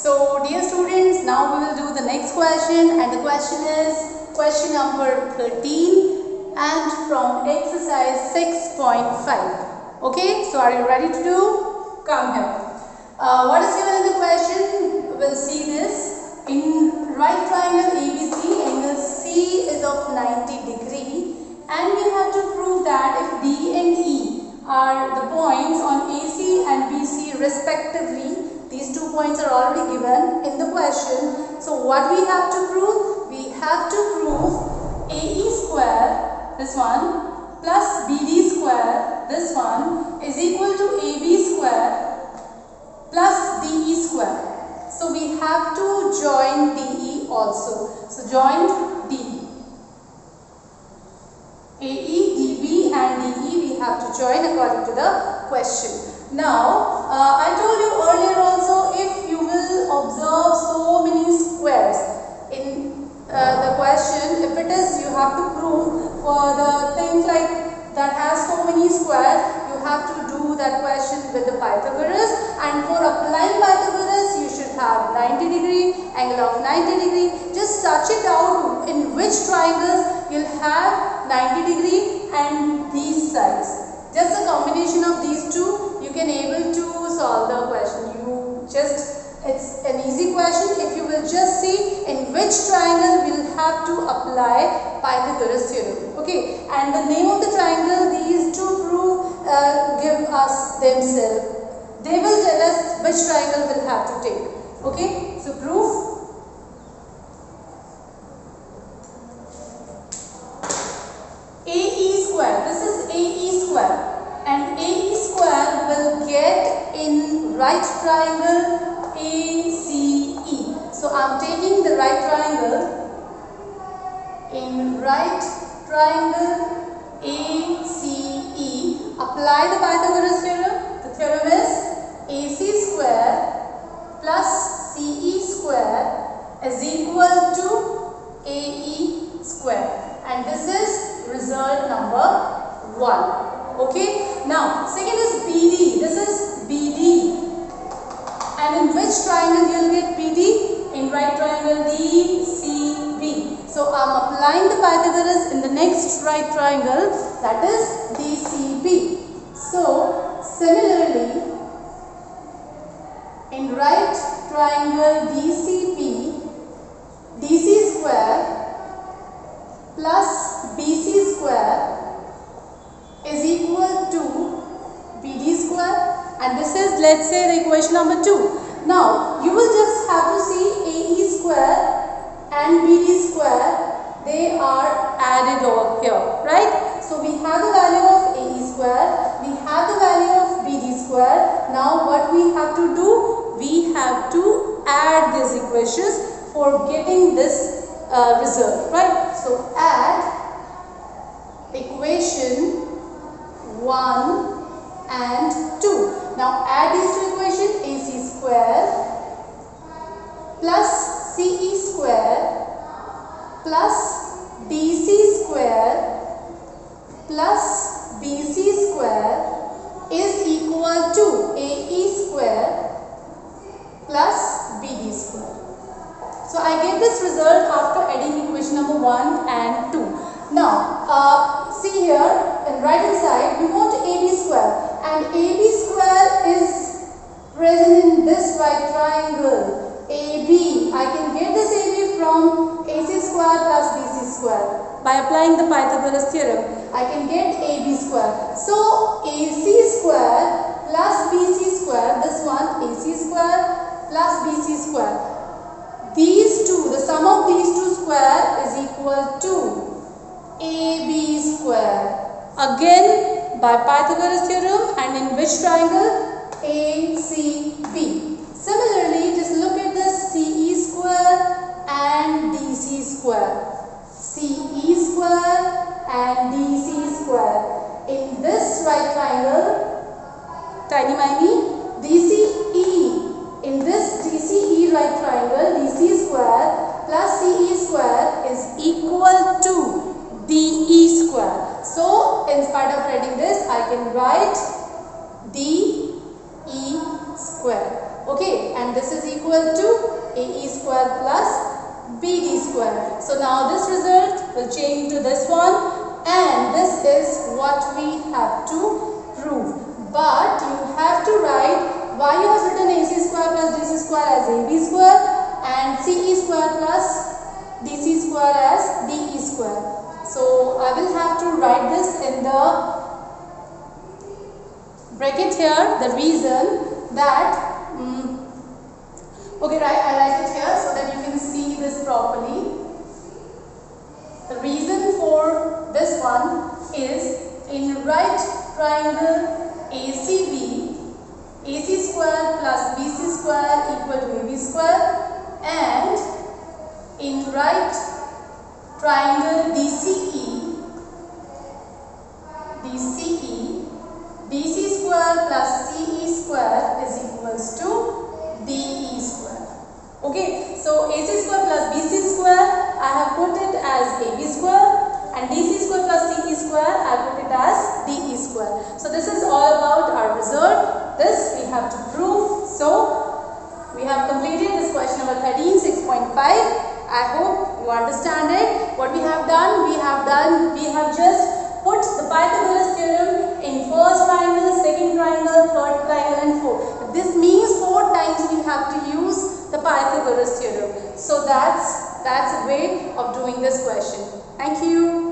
So dear students, now we will do the next question, and the question is question number 13 and from exercise 6.5. Okay, so are you ready to do? Come here. What is given in the question? We'll see this. In right triangle ABC, angle C is of 90 degree, and we have to prove that if D and E are the points on AC and BC respectively. These 2 points are already given in the question. So what we have to prove? We have to prove AE square, this one, plus BD square, this one, is equal to AB square plus DE square. So we have to join DE also. So join DE. AE, DB and DE we have to join according to the question. Now, I told you earlier also, if you will observe so many squares in the question, if it is, you have to prove for the things like that has so many squares, you have to do that question with the Pythagoras, and for applying Pythagoras, you should have 90 degree, angle of 90 degree. Just search it out in which triangles you'll have 90 degree and these sides. Just a combination of these two, you can able to solve the question. It's an easy question. If you will just see in which triangle we'll have to apply Pythagoras theorem. Okay, and the name of the triangle, these two prove give us themselves. They will tell us which triangle we'll have to take. Okay, so proof. AE square, this is AE square, and AE square will get in right triangle ACE. So I am taking the right triangle. In right triangle ACE, apply the Pythagoras theorem. The theorem is AC square plus CE square is equal to AE square. And this is result number 1. Okay. Now, second is BD. This is BD. And in which triangle you will get BD? In right triangle DCB. So, I am applying the Pythagoras in the next right triangle, that is DCB. So, similarly, in right triangle DCB, DC square plus BC square is equal to BD square, and this is, let's say, the equation number 2. Now, you will just have to see AE square and BD square, they are added over here, right? So, we have the value of AE square, we have the value of BD square. Now, what we have to do? We have to add these equations for getting this result, right? So, add equation 1 and 2. Now, add these two equations, AC square plus CE square plus DC square plus BC square is equal to AE square plus BD square. So, I get this result after adding equation number 1 and 2. Now, see here, in right hand side, we want AB square, and AB square is present in this right triangle. AB, I can get this AB from AC square plus BC square. By applying the Pythagoras theorem, I can get AB square. So, AC square plus BC square, this one AC square plus BC square. These two, the sum of these two square is equal to AB square. Again, by Pythagoras theorem, and in which triangle? ACB. Similarly, just look at this CE square and DC square. CE square and DC square. In this right triangle, tiny-miny, DCE. In this DCE right triangle, DC square plus CE square is equal to DE square. So, in spite of writing this, I can write DE square. Okay, and this is equal to AE square plus BD square. So now this result will change to this one, and this is what we have to prove. But you have to write why you have written AC square plus DC square as AB square and CE square plus DC square as DE square. So I will have to write this in the bracket here, the reason that okay, right, I write it here so that you can see this properly. The reason for this one is in right triangle ACB, AC square plus BC square equal to AB square, and in right triangle DCE, DC square plus CE square is equals to DE square. Okay, so AC square plus BC square I have put it as AB square, and DC square plus CE square I put it as DE square. So this is all about our result. This we have to prove. So we have completed this question number 13, 6.5. I hope you understand it. What we have done, we have just put the Pythagoras theorem in first triangle, second triangle, third triangle and fourth. This means 4 times we have to use the Pythagoras theorem. So that's a way of doing this question. Thank you.